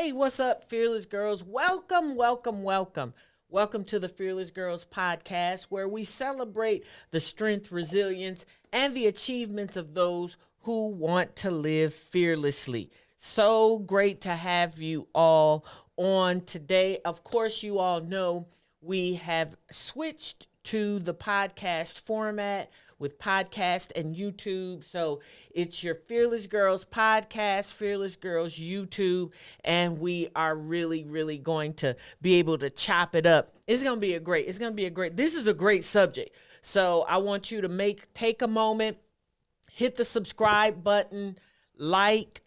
Hey, what's up, Fearless Girls? Welcome, welcome, welcome. Welcome to the Fearless Girls podcast, where we celebrate the strength, resilience, and the achievements of those who want to live fearlessly. So great to have you all on today. Of course, you all know we have switched to the podcast format with podcast and YouTube. So it's your Fearless Girls podcast, Fearless Girls YouTube, and we are really, really going to be able to chop it up. This is a great subject. So I want you to take a moment, hit the subscribe button, like.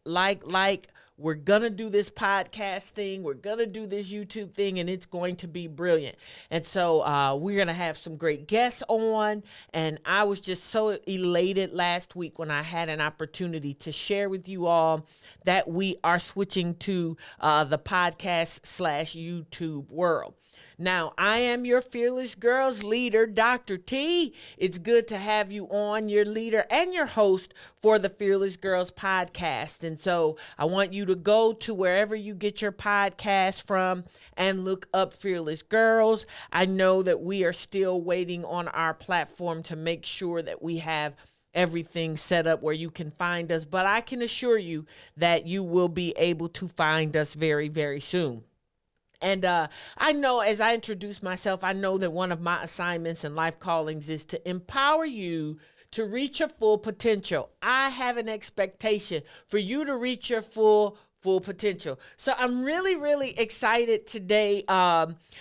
We're going to do this podcast thing. We're going to do this YouTube thing, and it's going to be brilliant. And so we're going to have some great guests on. And I was just so elated last week when I had an opportunity to share with you all that we are switching to the podcast/YouTube world. Now, I am your Fearless Girls leader, Dr. T. It's good to have you on, your leader and your host for the Fearless Girls podcast. And so I want you to go to wherever you get your podcast from and look up Fearless Girls. I know that we are still waiting on our platform to make sure that we have everything set up where you can find us, but I can assure you that you will be able to find us very, very soon. And I know, as I introduce myself, I know that one of my assignments and life callings is to empower you to reach your full potential. I have an expectation for you to reach your full potential. So I'm really, really excited today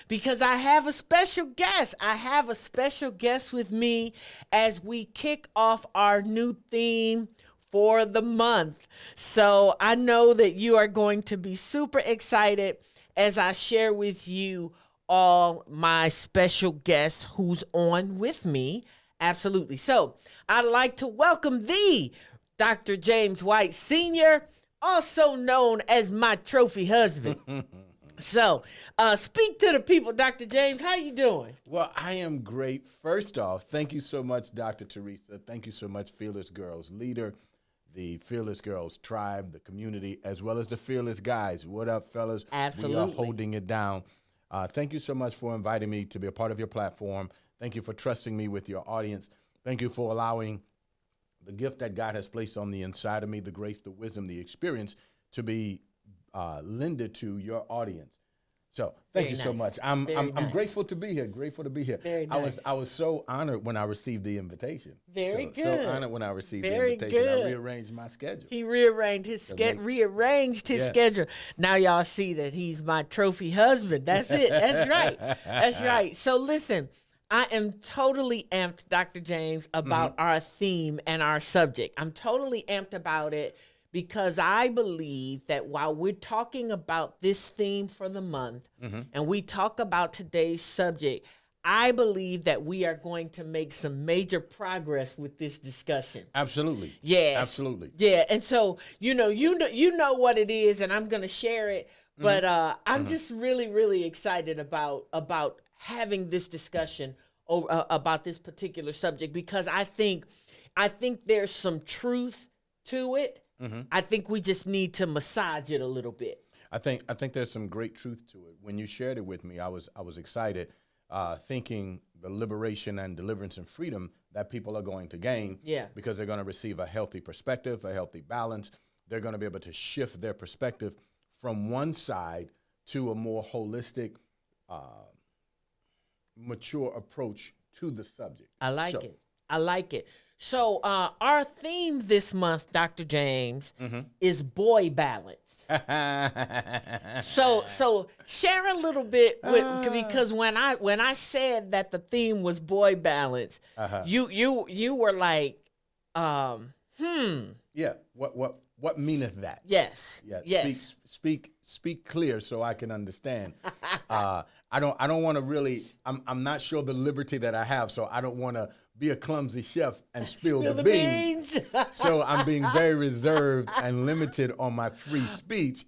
because I have a special guest. I have a special guest with me as we kick off our new theme for the month. So I know that you are going to be super excited as I share with you all my special guest who's on with me. Absolutely. So I'd like to welcome the Dr. James White Sr., also known as my trophy husband. So speak to the people, Dr. James. How you doing? Well, I am great. First off, thank you so much, Dr. Teresa. Thank you so much, Fearless Girls leader, the Fearless Girls tribe, the community, as well as the Fearless Guys. What up, fellas? Absolutely. We are holding it down. Thank you so much for inviting me to be a part of your platform. Thank you for trusting me with your audience. Thank you for allowing the gift that God has placed on the inside of me, the grace, the wisdom, the experience to be lended to your audience. So thank you so much. I'm grateful to be here. Grateful to be here. Very nice. I was so honored when I received the invitation. Very good. So honored when I received the Very invitation. good. I rearranged my schedule. He rearranged his schedule. Now y'all see that he's my trophy husband. That's it. That's right. That's right. So listen, I am totally amped, Dr. James, about our theme and our subject. I'm totally amped about it because I believe that while we're talking about this theme for the month and we talk about today's subject, I believe that we are going to make some major progress with this discussion. Absolutely. Yes. Absolutely. Yeah. And so, you know what it is, and I'm going to share it, but I'm just really, really excited about having this discussion about this particular subject because I think there's some truth to it. I think we just need to massage it a little bit. I think there's some great truth to it. When you shared it with me, I was excited, thinking the liberation and deliverance and freedom that people are going to gain. Yeah. Because they're going to receive a healthy perspective, a healthy balance. They're going to be able to shift their perspective from one side to a more holistic, mature approach to the subject. I like it. So our theme this month, Dr. James, is boy balance. So share a little bit because when I said that the theme was boy balance, you were like, Yeah. What meaneth that? Yes. Yeah. Yes. Speak clear so I can understand. I don't want to really. I'm not sure the liberty that I have, so I don't want to be a clumsy chef and spill the beans. So I'm being very reserved and limited on my free speech.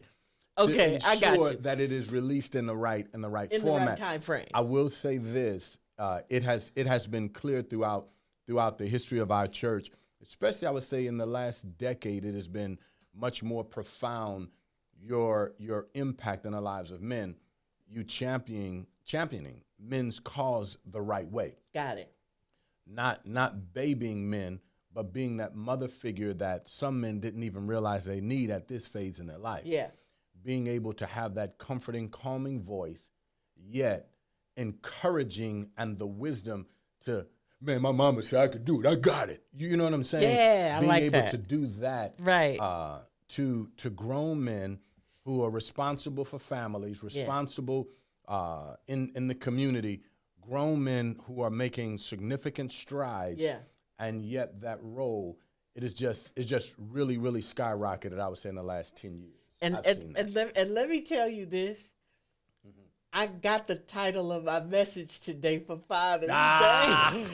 Okay, to I got ensure you. that it is released in the right format. The right time frame. I will say this: it has been clear throughout the history of our church, especially I would say in the last decade, it has been much more profound your impact in the lives of men, you championing men's cause the right way. Got it. Not babying men, but being that mother figure that some men didn't even realize they need at this phase in their life. Yeah. Being able to have that comforting, calming voice, yet encouraging and the wisdom to, man, my mama said I could do it. I got it. You know what I'm saying? Yeah, I being like able that. to do that, Right. to grown men who are responsible for families, responsible in the community, grown men who are making significant strides. Yeah. And yet that role, it's just really, really skyrocketed, I would say, in the last 10 years. And I've seen that. and let me tell you this. I got the title of my message today for Father's Day.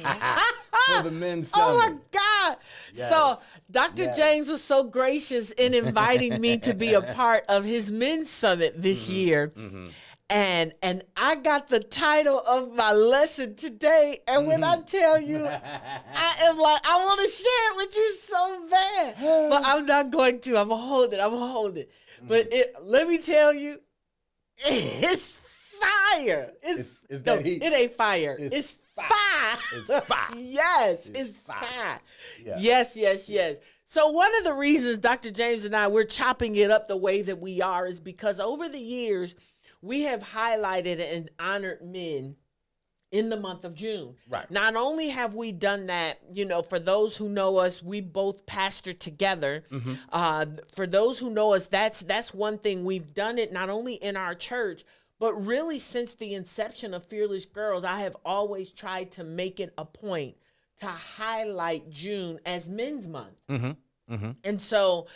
For the men's Oh my summit. God. Yes. So Dr. Yes. James was so gracious in inviting me to be a part of his men's summit this year. And I got the title of my lesson today. And when I tell you, I am like, I want to share it with you so bad. But I'm not going to. I'm going to hold it. But let me tell you, it's fire. It's that heat. It ain't fire. It's fire. It's fire. Yes, it's fire. fire. Yeah. Yes. So one of the reasons Dr. James and I, we're chopping it up the way that we are is because over the years, we have highlighted and honored men in the month of June. Right. Not only have we done that, for those who know us, we both pastor together. For those who know us, that's one thing. We've done it not only in our church, but really since the inception of Fearless Girls, I have always tried to make it a point to highlight June as Men's Month. And so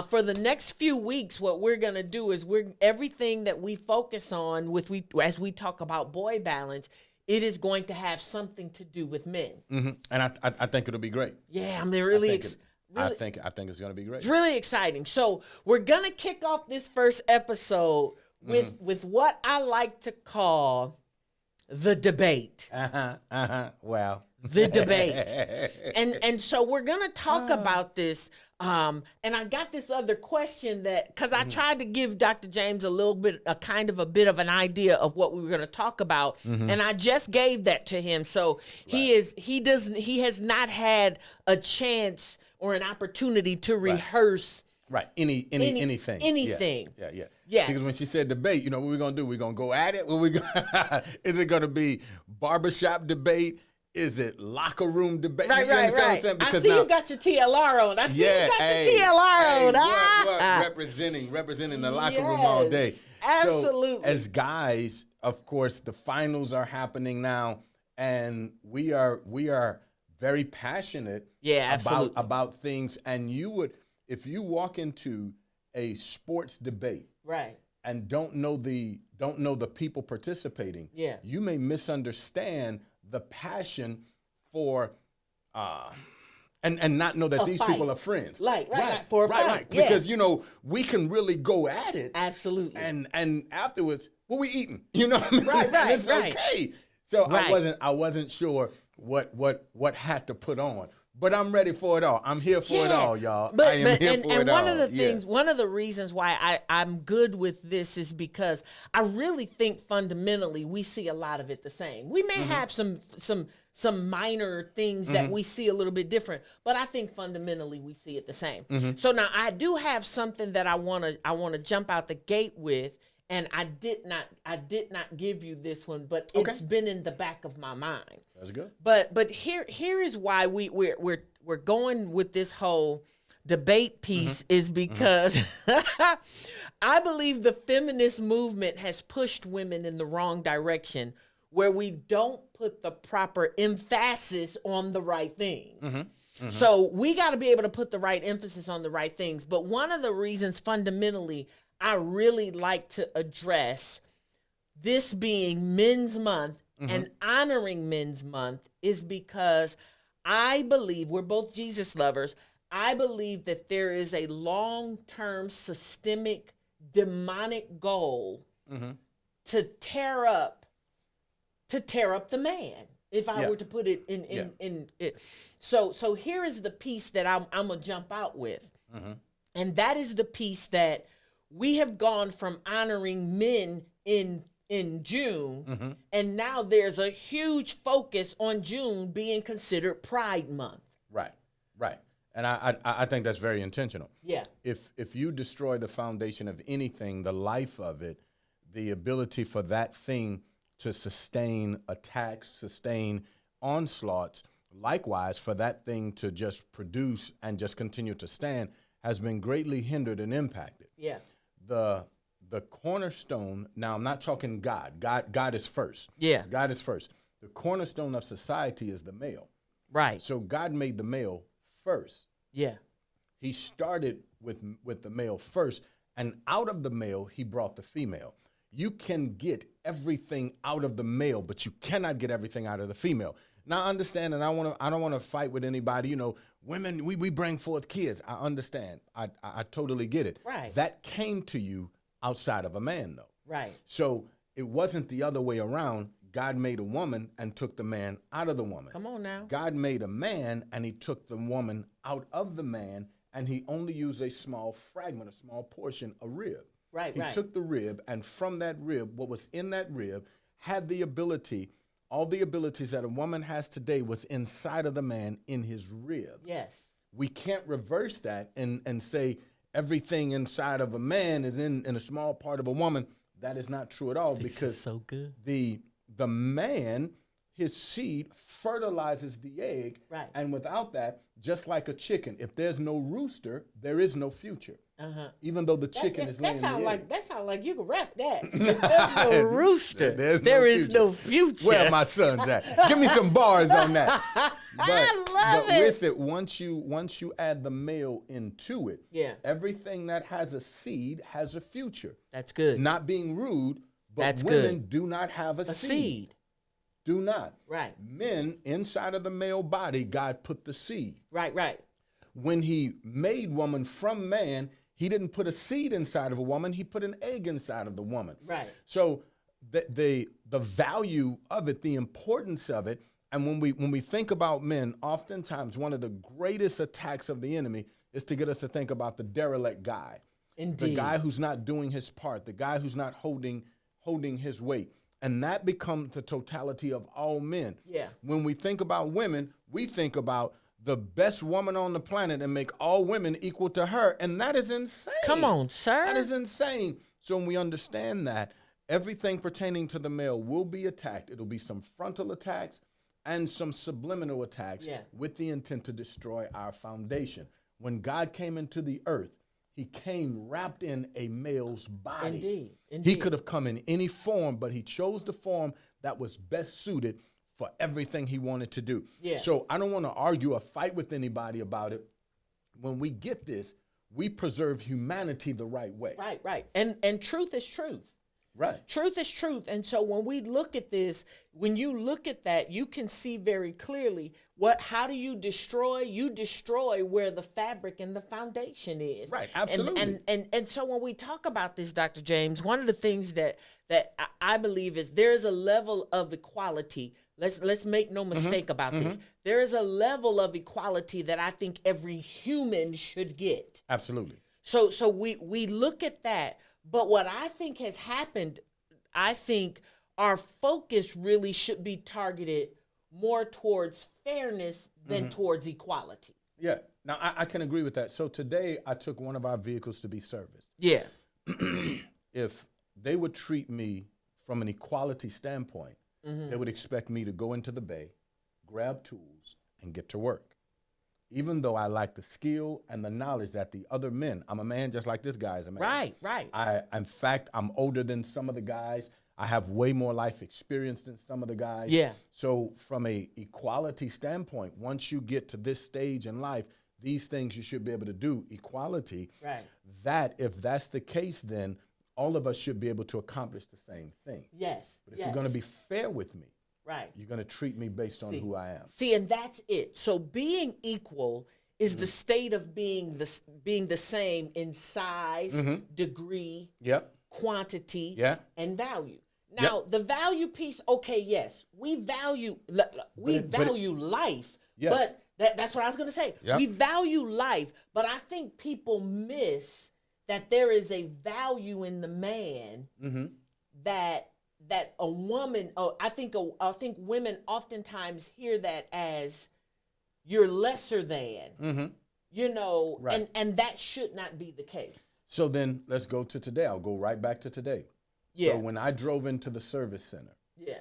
for the next few weeks, what we're going to do is everything that we focus on as we talk about boy balance, it is going to have something to do with men. And I think it'll be great. Yeah, I'm I think it's going to be great. It's really exciting. So we're going to kick off this first episode with what I like to call the debate. Wow. The debate. And so we're going to talk about this. And I got this other question because I tried to give Dr. James a kind of a bit of an idea of what we were going to talk about. And I just gave that to him. So he has not had a chance or an opportunity to rehearse. Right. Anything. Anything. Yeah. Yes. Because when she said debate, what we're going to do? We're going to go at it? Is it going to be barbershop debate? Is it locker room debate? Right. What I'm saying? I see you got your TLR on. Your TLR on. Representing the locker room all day. Absolutely. So, as guys, of course, the finals are happening now, and we are very passionate about things. And if you walk into a sports debate, right, and don't know the people participating, you may misunderstand the passion for and not know that these people are friends. Right. For a fight. Because we can really go at it. Absolutely. And afterwards, what we eating? You know what I mean? Right. And it's okay. So I wasn't sure what had to put on. But I'm ready for it all. I'm here for it all, y'all. I am here for it all. One of the things, one of the reasons why I'm good with this is because I really think fundamentally we see a lot of it the same. We may have some minor things that we see a little bit different, but I think fundamentally we see it the same. So now I do have something that I want to jump out the gate with, and I did not give you this one, but it's been in the back of my mind. That's good. But here is why we're going with this whole debate piece is because I believe the feminist movement has pushed women in the wrong direction, where we don't put the proper emphasis on the right thing. So we got to be able to put the right emphasis on the right things. But one of the reasons fundamentally I really like to address this being Men's Month and honoring Men's Month is because I believe, we're both Jesus lovers, I believe that there is a long-term systemic demonic goal to tear up the man, if I were to put it in it. So here is the piece that I'm gonna jump out with. And that is the piece that we have gone from honoring men in June, and now there's a huge focus on June being considered Pride Month. Right, right. And I think that's very intentional. Yeah. If you destroy the foundation of anything, the life of it, the ability for that thing to sustain attacks, sustain onslaughts, likewise for that thing to just produce and just continue to stand has been greatly hindered and impacted. Yeah. The cornerstone, now I'm not talking God. God is first. Yeah. God is first. The cornerstone of society is the male. Right. So God made the male first. Yeah. He started with the male first, and out of the male, he brought the female. You can get everything out of the male, but you cannot get everything out of the female. Now, understand, and I don't want to fight with anybody. You know, women, we bring forth kids. I understand. I totally get it. Right. That came to you outside of a man, though. Right. So it wasn't the other way around. God made a woman and took the man out of the woman. Come on now. God made a man and he took the woman out of the man, and he only used a small fragment, a small portion, a rib. Right, He right. took the rib, and from that rib, what was in that rib had the ability, all the abilities that a woman has today was inside of the man in his rib. Yes. We can't reverse that and say everything inside of a man is in a small part of a woman. That is not true at all, This because is so good. the man, his seed fertilizes the egg. Right. And without that, just like a chicken, if there's no rooster, there is no future. Uh-huh. Even though the chicken is laying the egg. That sound like you can rap that. If there's no rooster, There's no there is future. no future. Where are my sons at? Give me some bars on that. I love but it. with it, once you add the male into it, Yeah. everything that has a seed has a future. That's good. Not being rude, but That's women good. do not have a A seed. seed. Do not. Right. Men, inside of the male body, God put the seed. Right. When he made woman from man, he didn't put a seed inside of a woman, he put an egg inside of the woman. Right. So the value of it, the importance of it, and when we think about men, oftentimes one of the greatest attacks of the enemy is to get us to think about the derelict guy. Indeed. The guy who's not doing his part, the guy who's not holding his weight. And that becomes the totality of all men. Yeah. When we think about women, we think about the best woman on the planet and make all women equal to her. And that is insane. Come on, sir. That is insane. So when we understand that, everything pertaining to the male will be attacked. It'll be some frontal attacks and some subliminal attacks with the intent to destroy our foundation. When God came into the earth, he came wrapped in a male's body. Indeed. He could have come in any form, but he chose the form that was best suited for everything he wanted to do. Yeah. So I don't want to argue or fight with anybody about it. When we get this, we preserve humanity the right way. Right. And truth is truth. Right. Truth is truth. And so when we look at this, when you look at that, you can see very clearly how do you destroy? You destroy where the fabric and the foundation is. Right, absolutely. And so when we talk about this, Dr. James, one of the things that I believe is there is a level of equality. Let's make no mistake about this. There is a level of equality that I think every human should get. Absolutely. So we look at that. But what I think has happened, I think our focus really should be targeted more towards fairness than towards equality. Yeah. Now, I can agree with that. So today, I took one of our vehicles to be serviced. Yeah. If they would treat me from an equality standpoint, they would expect me to go into the bay, grab tools, and get to work. Even though I lack the skill and the knowledge that the other men, I'm a man just like this guy is a man. Right. In fact, I'm older than some of the guys. I have way more life experience than some of the guys. Yeah. So from a equality standpoint, once you get to this stage in life, these things you should be able to do, equality. Right. That, if that's the case, then all of us should be able to accomplish the same thing. Yes. But if you're going to be fair with me, right, you're going to treat me based on who I am. See, and that's it. So being equal is the state of being the same in size, degree, quantity, and value. Now, the value piece, okay, yes, we value life, Yes. but that's what I was going to say. Yep. We value life, but I think people miss that there is a value in the man that a woman. Oh, I think women oftentimes hear that as you're lesser than. Right. And that should not be the case. So then let's go to today. I'll go right back to today. Yeah. So when I drove into the service center, Yeah.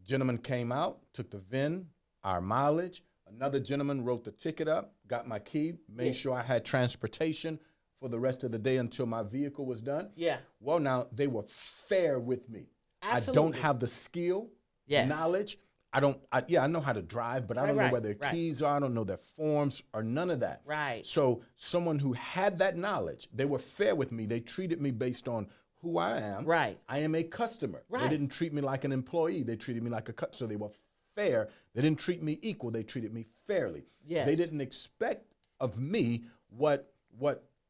gentleman came out, took the VIN, our mileage. Another gentleman wrote the ticket up, got my key, made sure I had transportation for the rest of the day until my vehicle was done. Yeah. Well, now they were fair with me. Absolutely. I don't have the skill, Yes. knowledge. I know how to drive, but I don't know where their keys are. I don't know their forms or none of that. Right. So someone who had that knowledge, they were fair with me. They treated me based on who I am. Right. I am a customer. Right. They didn't treat me like an employee. They treated me like a customer. So they were fair. They didn't treat me equal. They treated me fairly. Yes. They didn't expect of me what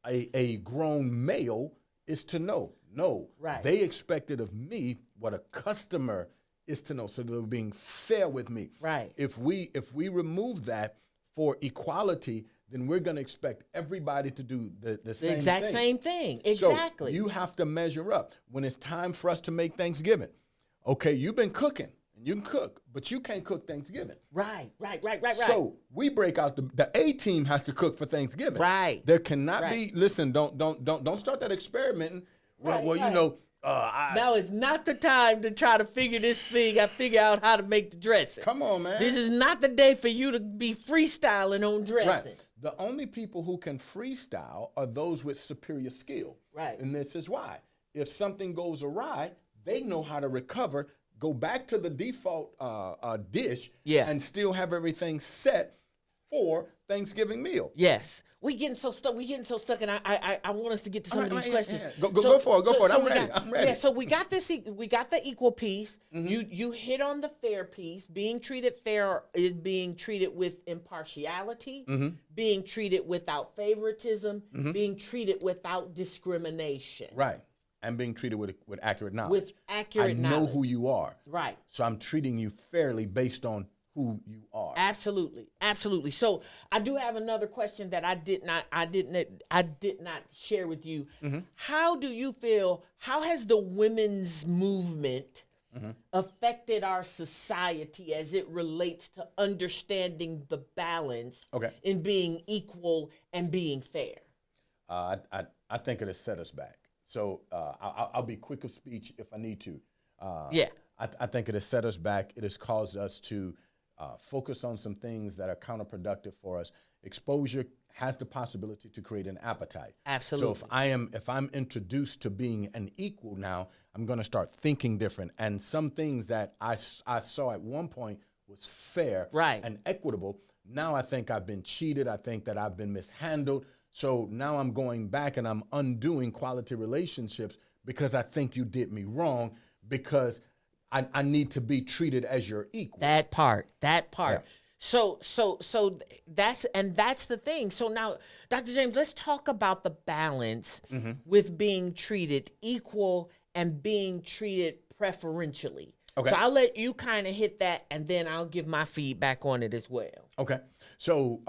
a grown male is to know. No. Right. They expected of me what a customer is to know. So they were being fair with me. Right. If we remove that for equality, then we're going to expect everybody to do the same exact thing. same thing. Exactly. So you have to measure up. When it's time for us to make Thanksgiving, okay, you've been cooking, and you can cook, but you can't cook Thanksgiving. Right. So we break out the A team has to cook for Thanksgiving. Right. There cannot Right. be. Listen, don't start that experimenting. Right, Well, right. you know. Now is not the time to try to figure this thing. Figure out how to make the dressing. Come on, man. This is not the day for you to be freestyling on dressing. Right. The only people who can freestyle are those with superior skill. Right. And this is why. If something goes awry, they know how to recover, go back to the default dish, and still have everything set for Thanksgiving meal. Yes. We getting so stuck, and I want us to get to some of these questions. Yeah. Go for it. I'm ready. Yeah, so we got the equal piece. You hit on the fair piece. Being treated fair is being treated with impartiality, being treated without favoritism, being treated without discrimination. Right. And being treated with accurate knowledge. With accurate knowledge. I know knowledge. who you are. Right. So I'm treating you fairly based on who you are. Absolutely. So I do have another question that I did not share with you. How do you feel? How has the women's movement affected our society as it relates to understanding the balance in being equal and being fair? I think it has set us back. So I'll be quick of speech if I need to. I think it has set us back. It has caused us to focus on some things that are counterproductive for us. Exposure has the possibility to create an appetite. Absolutely. So if I'm introduced to being an equal now, I'm going to start thinking different. And some things that I saw at one point was fair and equitable. Now I think I've been cheated. I think that I've been mishandled. So now I'm going back and I'm undoing quality relationships because I think you did me wrong, because I need to be treated as your equal. That part. Yeah. So that's the thing. So now, Dr. James, let's talk about the balance with being treated equal and being treated preferentially. Okay. So I'll let you kind of hit that, and then I'll give my feedback on it as well. Okay. So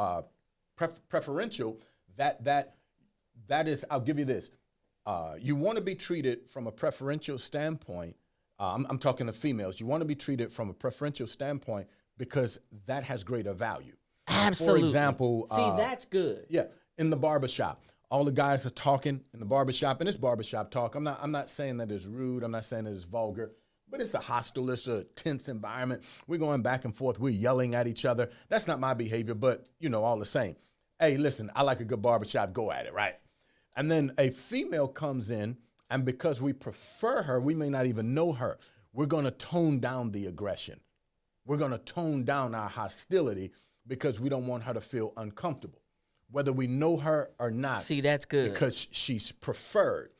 preferential, that is, I'll give you this. You want to be treated from a preferential standpoint. I'm talking to females. You want to be treated from a preferential standpoint because that has greater value. Absolutely. For example, that's good. Yeah, in the barbershop, all the guys are talking in the barbershop, and it's barbershop talk. I'm not saying that it's rude. I'm not saying that it's vulgar, but it's a hostile, it's a tense environment. We're going back and forth. We're yelling at each other. That's not my behavior, but all the same. Hey, listen, I like a good barbershop. Go at it, right? And then a female comes in, and because we prefer her, we may not even know her. We're going to tone down the aggression. We're going to tone down our hostility because we don't want her to feel uncomfortable, whether we know her or not. See, that's good. Because she's preferred.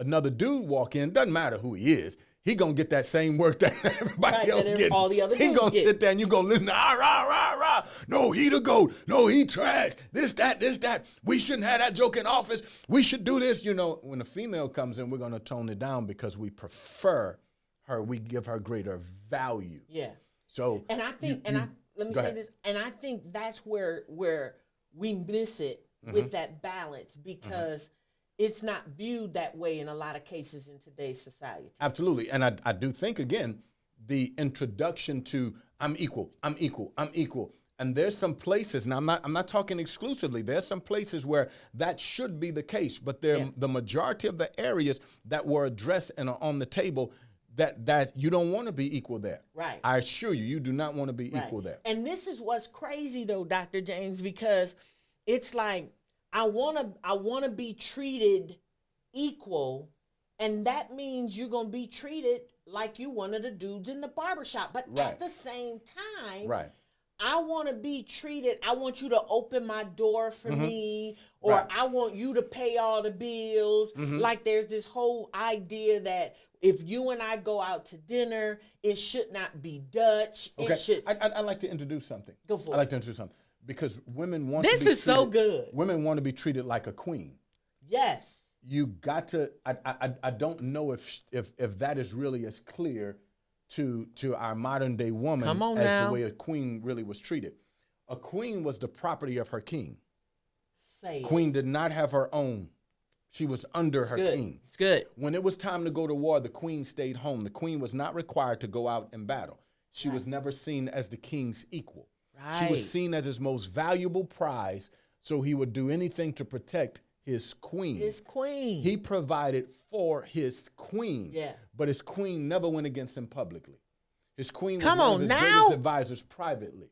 Another dude walk in, doesn't matter who he is, he going to get that same work that everybody else getting. All the other he dudes going to get. sit there and you going to listen to, rah, rah, rah. No, he the GOAT. No, he trash. This, that. We shouldn't have that joke in office. We should do this. When a female comes in, we're going to tone it down because we prefer her. We give her greater value. Yeah. So, and I think, let me say this, and I think that's where we miss it with that balance, because it's not viewed that way in a lot of cases in today's society. Absolutely. And I do think, again, the introduction to I'm equal, I'm equal, I'm equal. And there's some places, and I'm not talking exclusively, there's some places where that should be the case, but the majority of the areas that were addressed and are on the table, that you don't want to be equal there. Right. I assure you, you do not want to be equal there. And this is what's crazy though, Dr. James, because it's like I wanna be treated equal, and that means you're gonna be treated like you one of the dudes in the barbershop. But at the same time, I want to be treated. I want you to open my door for me, or I want you to pay all the bills. Like there's this whole idea that if you and I go out to dinner, it should not be Dutch. Okay. It should. I'd like to introduce something. Go for it. I'd like to introduce something because women want. This to be is so good. Women want to be treated like a queen. Yes. You got to. I don't know if that is really as clear to our modern day woman as the way a queen really was treated. A queen was the property of her king. Queen did not have her own. She was under her king. It's good. When it was time to go to war, the queen stayed home. The queen was not required to go out and battle. She was never seen as the king's equal. She was seen as his most valuable prize, so he would do anything to protect his queen. His queen. He provided for his queen. Yeah. But his queen never went against him publicly. His queen was Come one on of his now. greatest advisors privately.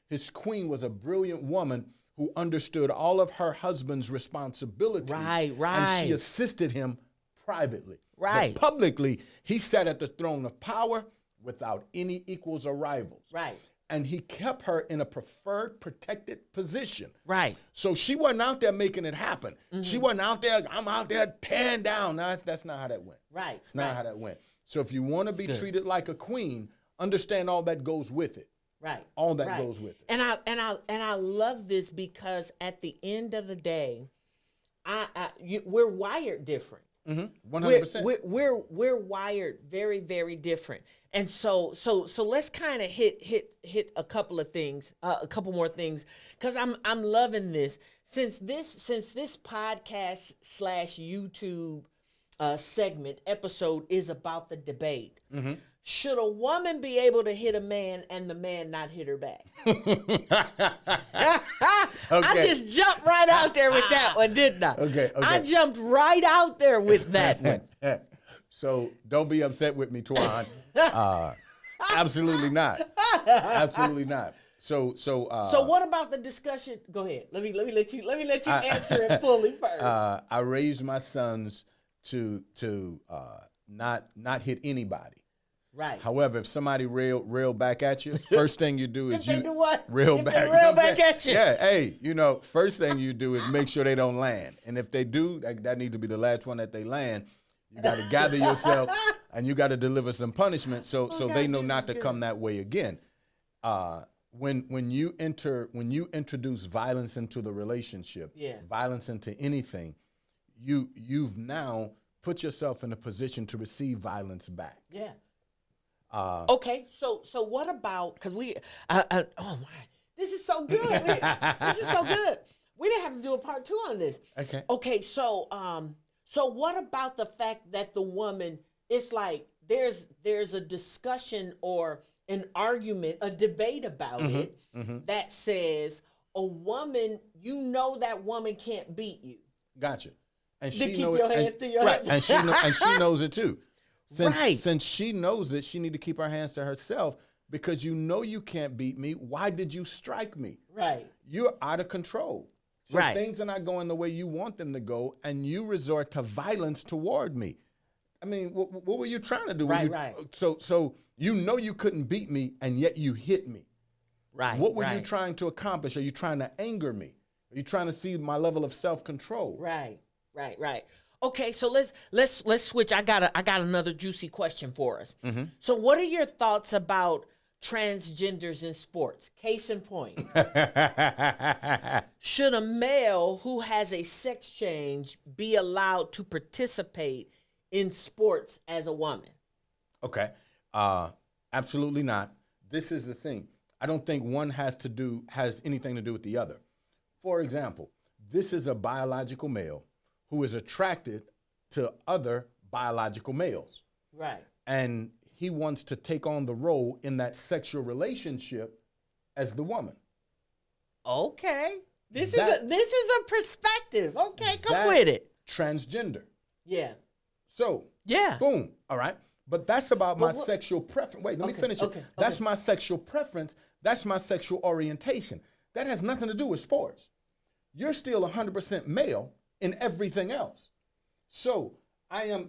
His queen was a brilliant woman who understood all of her husband's responsibilities. Right. And she assisted him privately. Right. But publicly, he sat at the throne of power without any equals or rivals. Right. And he kept her in a preferred, protected position. Right. So she wasn't out there making it happen. She wasn't out there, I'm out there tearing down. No, that's not how that went. Right. It's not how that went. So if you want to be treated like a queen, understand all that goes with it. Right. All that goes with it. And I love this because at the end of the day, we're wired different. 100%. We're wired very, very different. And so let's kind of hit a couple of things, a couple more things, because I'm loving this. Since this podcast / YouTube segment episode is about the debate. Should a woman be able to hit a man and the man not hit her back? I just jumped right out there with that one, didn't I? Okay. I jumped right out there with that one. So don't be upset with me, Twan. Absolutely not. Absolutely not. So what about the discussion? Go ahead. Let me let you answer it fully first. I raised my sons to not hit anybody. Right. However, if somebody rail back at you, first thing you do is If they do what? rail If back. they rail back at you. Yeah. Hey, first thing you do is make sure they don't land, and if they do, that needs to be the last one that they land. You got to gather yourself, and you got to deliver some punishment so they know not to come that way again. When you introduce violence into the relationship, violence into anything, you've now put yourself in a position to receive violence back. Yeah. Okay, so what about, because oh my, this is so good. This is so good. We didn't have to do a part 2 on this. Okay, so what about the fact that the woman, it's like there's a discussion or an argument, a debate about it that says a woman, that woman can't beat you. Gotcha. And To she keep knows your hands to your hands. and she knows it too. Right. Since she knows it, she need to keep her hands to herself because you can't beat me. Why did you strike me? Right. You're out of control. So Right. things are not going the way you want them to go, and you resort to violence toward me. I mean, what were you trying to do? Right. So you couldn't beat me, and yet you hit me. Right. What were you trying to accomplish? Are you trying to anger me? Are you trying to see my level of self-control? Right. Okay, so let's switch. I got another juicy question for us. So, what are your thoughts about transgenders in sports? Case in point, should a male who has a sex change be allowed to participate in sports as a woman? Okay, absolutely not. This is the thing. I don't think one has anything to do with the other. For example, this is a biological male who is attracted to other biological males. Right. And he wants to take on the role in that sexual relationship as the woman. Okay. This That- is a perspective. Okay, come That with it. Transgender. Yeah. So, Yeah. boom. All right. But that's about my what- sexual preference. Wait, let me Okay, finish it. okay, That's okay. my sexual preference. That's my sexual orientation. That has nothing to do with sports. You're still 100% male in everything else. So, I am.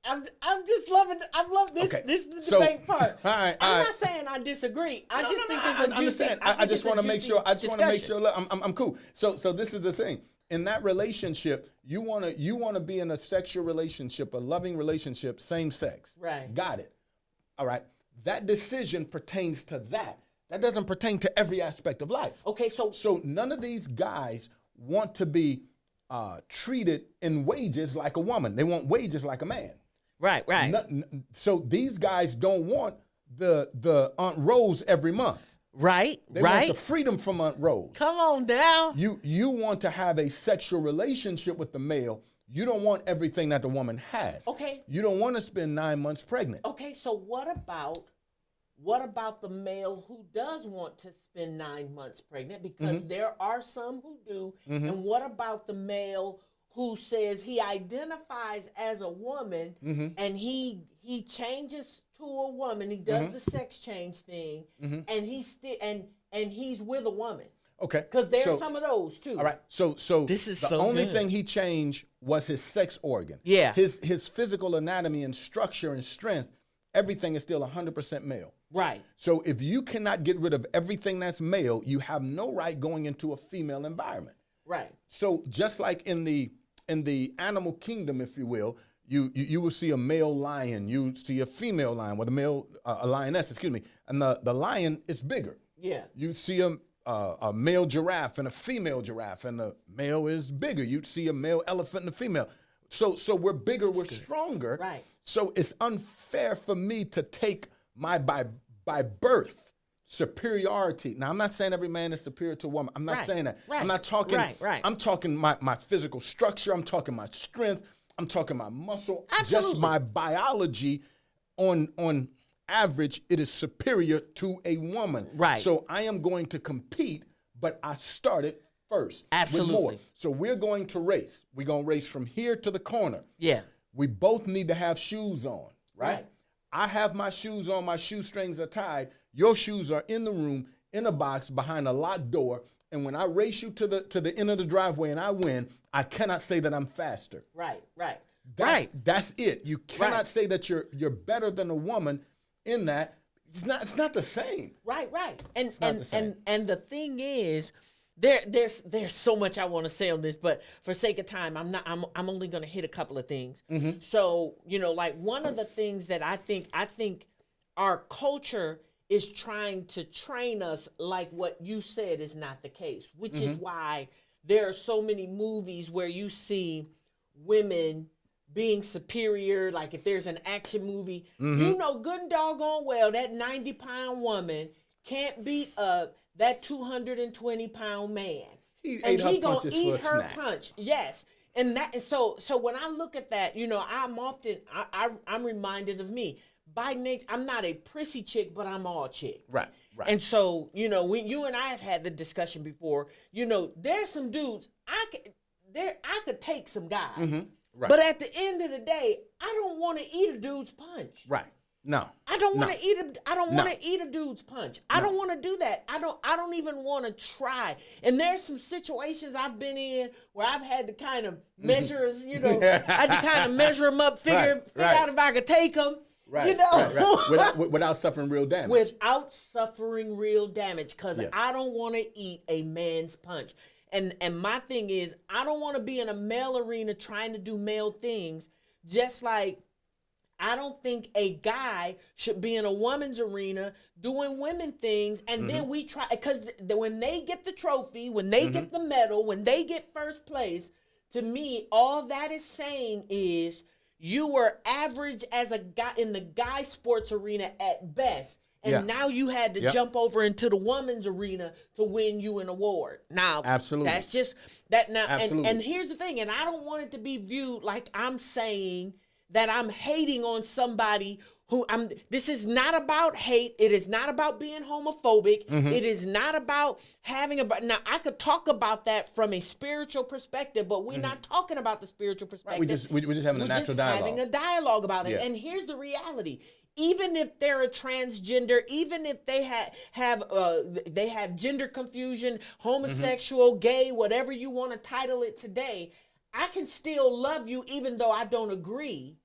I'm just loving. I love this. Okay, This is the so- debate part. all right, I'm all right. not saying I disagree. I No, just no, think no, it's a I juicy. understand. I think just it's a want to make juicy sure. I just want to make discussion. sure. Look, I'm cool. So this is the thing. In that relationship, you wanna be in a sexual relationship, a loving relationship, same sex. Right. Got it. All right. That decision pertains to that. That doesn't pertain to every aspect of life. Okay, so So none of these guys want to be treated in wages like a woman. They want wages like a man. right. So these guys don't want the Aunt Rose every month. Right. They want right. the freedom from Aunt Rose. Come on down. You want to have a sexual relationship with the male. You don't want everything that the woman has. Okay. You don't want to spend 9 months pregnant. Okay, so what about the male who does want to spend 9 months pregnant? Because Mm-hmm. there are some who do. And what about the male who says he identifies as a woman Mm-hmm. and he changes to a woman? He does the sex change thing, and he's still and he's with a woman. Okay. Because there's So- some of those too. All right. So This is the so only good. thing he changed was his sex organ. Yeah. His physical anatomy and structure and strength, everything is still 100% male. Right. So if you cannot get rid of everything that's male, you have no right going into a female environment. Right. So just like in the animal kingdom, if you will, you will see a male lion, you see a female lion with a lioness, excuse me, and the lion is bigger. Yeah. You see a male giraffe and a female giraffe, and the male is bigger. You'd see a male elephant and a female. So we're bigger, we're stronger. Right. So it's unfair for me to take my by birth superiority. Now I'm not saying every man is superior to a woman. I'm not Right, saying that. right, I'm not talking. right. I'm talking my physical structure. I'm talking my strength. I'm talking my muscle. Just Absolutely. my biology. On average, it is superior to a woman. Right. So I am going to compete, but I started first. Absolutely. With more. So we're going to race. We're going to race from here to the corner. Yeah. We both need to have shoes on, right? Right. I have my shoes on, my shoestrings are tied. Your shoes are in the room, in a box, behind a locked door. And when I race you to the end of the driveway and I win, I cannot say that I'm faster. Right. Right. That's it. You cannot Right. say that you're better than a woman in that. It's not the same. Right, right. And not the same. and the thing is, there's so much I want to say on this, but for sake of time, I'm only going to hit a couple of things. Mm-hmm. So, like one of the things that I think our culture is trying to train us like what you said is not the case, which Mm-hmm. is why there are so many movies where you see women being superior. Like if there's an action movie, Mm-hmm. you know good and doggone well that 90-pound woman can't beat up that 220-pound man. He and ate her he gonna punches eat for a her snack. punch. Yes. And so when I look at that, I'm often I'm reminded of me. By nature, I'm not a prissy chick, but I'm all chick. Right. And so, when you and I have had the discussion before, there's some dudes I could take some guys. Right. But at the end of the day, I don't want to eat a dude's punch. Right. No. I don't want No. to eat No. eat a dude's punch. I don't want to do that. I don't even want to try. And there's some situations I've been in where I've had to kind of measure, I had to kind of measure them up, figure Right. out if I could take them. Right. Without suffering real damage. Without suffering real damage, because Yeah. I don't want to eat a man's punch. And my thing is, I don't want to be in a male arena trying to do male things, just like I don't think a guy should be in a woman's arena doing women things, and then we try, because when they get the trophy, when they get the medal, when they get first place, to me, all that is saying is you were average as a guy in the guy sports arena at best, And Yeah. now you had to Yep. jump over into the women's arena to win you an award. Now, Absolutely. that's just that now. Absolutely. And here's the thing, and I don't want it to be viewed like I'm saying that I'm hating on somebody who I'm. This is not about hate. It is not about being homophobic. Mm-hmm. It is not about having a. Now I could talk about that from a spiritual perspective, but we're not talking about the spiritual perspective. We're just having a We're natural just dialogue. having a dialogue about it. Yeah. And here's the reality: even if they're a transgender, even if they have gender confusion, homosexual, gay, whatever you want to title it today, I can still love you even though I don't agree.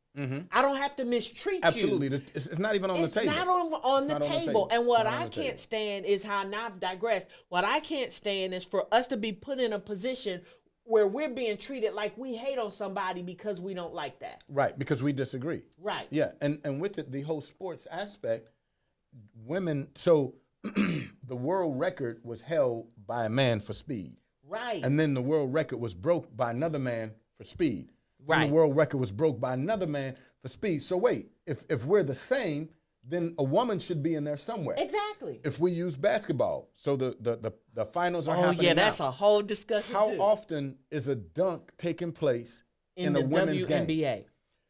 I don't have to mistreat you. Absolutely. It's not even on It's the table. not on the table. And what Not on I the can't table. stand is how, now I've digressed, what I can't stand is for us to be put in a position where we're being treated like we hate on somebody because we don't like that. Right, because we disagree. Right. Yeah, and with it, the whole sports aspect, women, so the world record was held by a man for speed. Right. And then the world record was broke by another man for speed. Right. And the world record was broke by another man for speed. So wait, if we're the same, then a woman should be in there somewhere. Exactly. If we use basketball, so the finals are Oh happening yeah, now. that's a whole discussion How too. often is a dunk taking place in a the women's WNBA. game?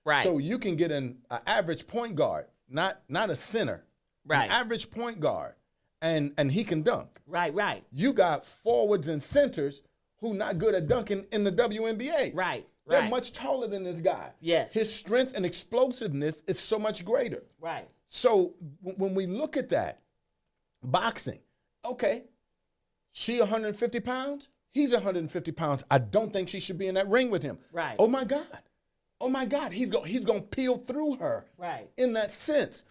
Right. So you can get an average point guard, not a center, Right. an average point guard, and he can dunk. right. You got forwards and centers who not good at dunking in the WNBA. Right. They're Right. much taller than this guy. Yes. His strength and explosiveness is so much greater. Right. So when we look at that, boxing, okay, she 150 pounds, he's 150 pounds. I don't think she should be in that ring with him. Right. Oh my God, he's gonna peel through her. Right. In that sense,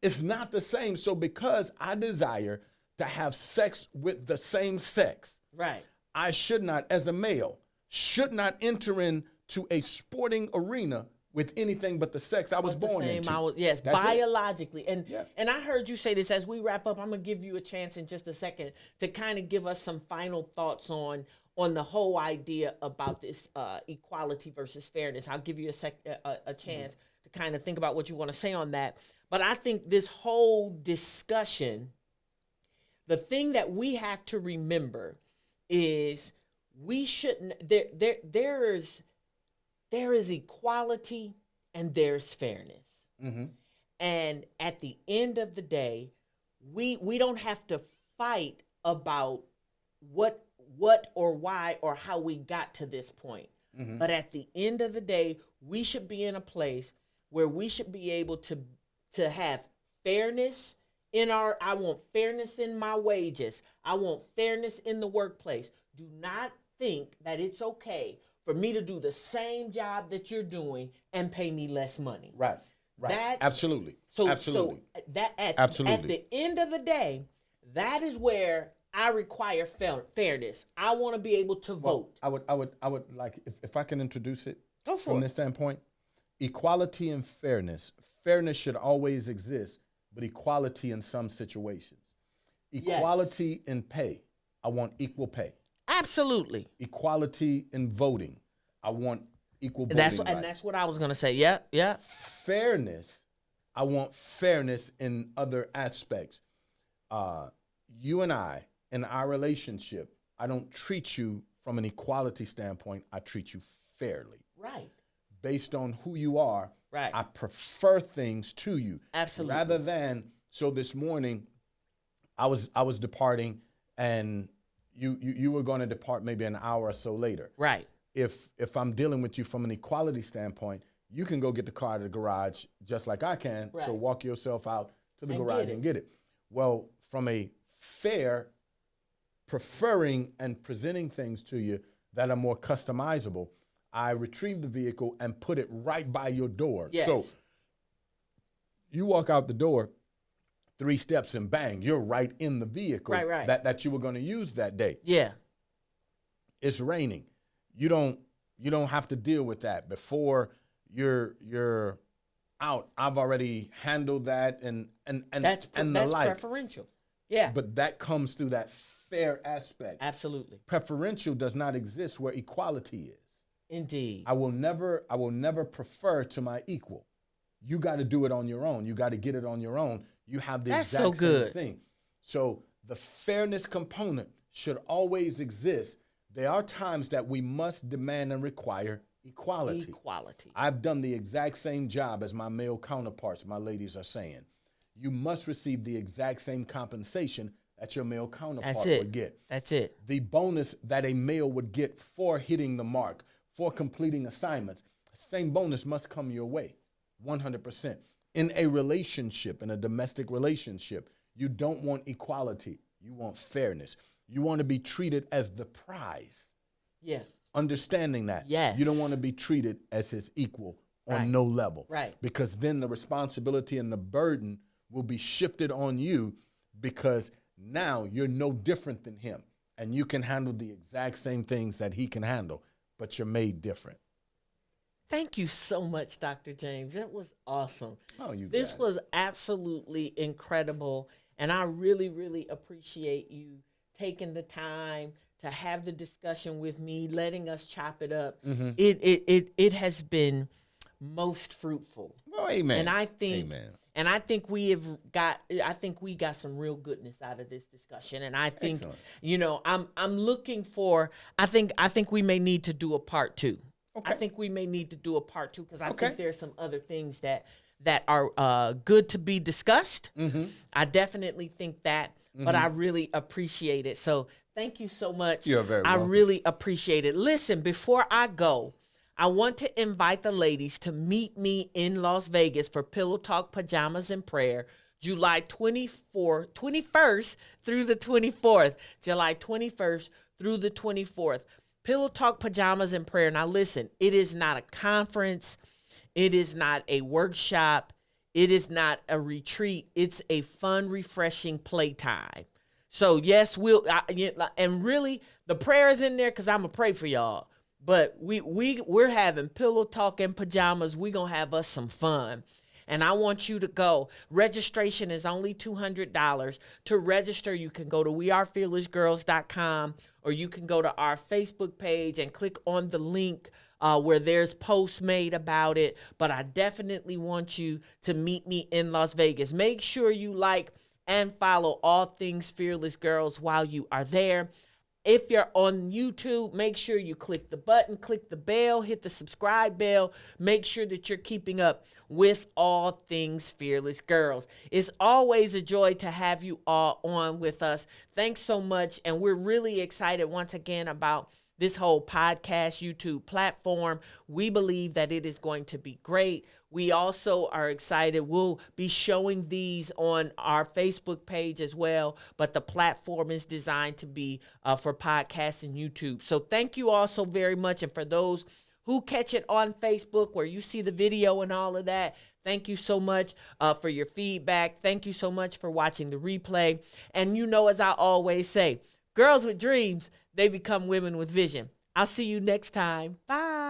it's not the same. So because I desire to have sex with the same sex, Right. I should not, as a male, should not enter into a sporting arena with anything but the sex I was born into. Yes, That's it. biologically. Yeah. And I heard you say this as we wrap up. I'm gonna give you a chance in just a second to kind of give us some final thoughts on the whole idea about this equality versus fairness. I'll give you a chance to kind of think about what you want to say on that. But I think this whole discussion, the thing that we have to remember is we shouldn't there is equality and there's fairness. And at the end of the day, we don't have to fight about what or why or how we got to this point. But at the end of the day, we should be in a place where we should be able to have fairness in I want fairness in my wages. I want fairness in the workplace. Do not think that it's okay for me to do the same job that you're doing and pay me less money. Right. Absolutely. Absolutely. At the end of the day, that is where I require fairness. I want to be able to vote. I would like, if I can introduce it Go for from it. this standpoint, equality and fairness. Fairness should always exist, but equality in some situations. Equality in pay. I want equal pay. Absolutely. Equality in voting. I want equal voting And rights. that's what I was going to say. Yeah. Fairness. I want fairness in other aspects. You and I, in our relationship, I don't treat you from an equality standpoint. I treat you fairly. Right. Based on who you are, Right. I prefer things to you. Absolutely. Rather than, so this morning, I was departing, and you were going to depart maybe an hour or so later. Right. If I'm dealing with you from an equality standpoint, you can go get the car out of the garage just like I can. Right. So walk yourself out to the And garage get it. and get it. Well, from a fair, preferring and presenting things to you that are more customizable, I retrieve the vehicle and put it right by your door. Yes. So you walk out the door, 3 steps and bang, you're right in the vehicle Right. that you were going to use that day. Yeah. It's raining. You don't have to deal with that before you're out. I've already handled that and That's the like. preferential. Yeah. But that comes through that fair aspect. Absolutely. Preferential does not exist where equality is. Indeed. I will never prefer to my equal. you got to do it on your own. You got to get it on your own. You have the That's exact so same good. thing. So the fairness component should always exist. There are times that we must demand and require equality. Equality. I've done the exact same job as my male counterparts, my ladies are saying. You must receive the exact same compensation that your male counterpart That's it. would get. That's it. The bonus that a male would get for hitting the mark, for completing assignments, same bonus must come your way, 100%. In a relationship, in a domestic relationship, you don't want equality. You want fairness. You want to be treated as the prize. Yeah. Understanding that. Yes. You don't want to be treated as his equal on Right. no level. Right. Because then the responsibility and the burden will be shifted on you, because now you're no different than him and you can handle the exact same things that he can handle, but you're made different. Thank you so much, Dr. James. That was awesome. Oh, you This got it. was absolutely incredible, and I really, really appreciate you taking the time to have the discussion with me, letting us chop it up. Mm-hmm. It has been most fruitful. Oh, amen. And I think Amen. and I think we got some real goodness out of this discussion. And I think, Excellent. I'm looking for, I think we may need to do a part 2. Okay. I think we may need to do a part 2 because I Okay. think there's some other things that are good to be discussed. Mm-hmm. I definitely think that, but I really appreciate it. So thank you so much. You're very I welcome. really appreciate it. Listen, before I go, I want to invite the ladies to meet me in Las Vegas for Pillow Talk Pajamas and Prayer, July 21st through the 24th. July 21st through the 24th. Pillow Talk Pajamas and Prayer. Now listen, it is not a conference. It is not a workshop. It is not a retreat. It's a fun, refreshing playtime. So yes, and really the prayer is in there because I'm gonna pray for y'all. But we're having pillow talk and pajamas. We're gonna have us some fun. And I want you to go. Registration is only $200. To register, you can go to wearefearlessgirls.com, or you can go to our Facebook page and click on the link where there's posts made about it. But I definitely want you to meet me in Las Vegas. Make sure you like and follow All Things Fearless Girls while you are there. If you're on YouTube, make sure you click the button, click the bell, hit the subscribe bell. Make sure that you're keeping up with All Things Fearless Girls. It's always a joy to have you all on with us. Thanks so much. And we're really excited once again about this whole podcast YouTube platform. We believe that it is going to be great. We also are excited. We'll be showing these on our Facebook page as well, but the platform is designed to be for podcasts and YouTube. So thank you all so very much. And for those who catch it on Facebook where you see the video and all of that, thank you so much for your feedback. Thank you so much for watching the replay. And as I always say, girls with dreams, they become women with vision. I'll see you next time. Bye.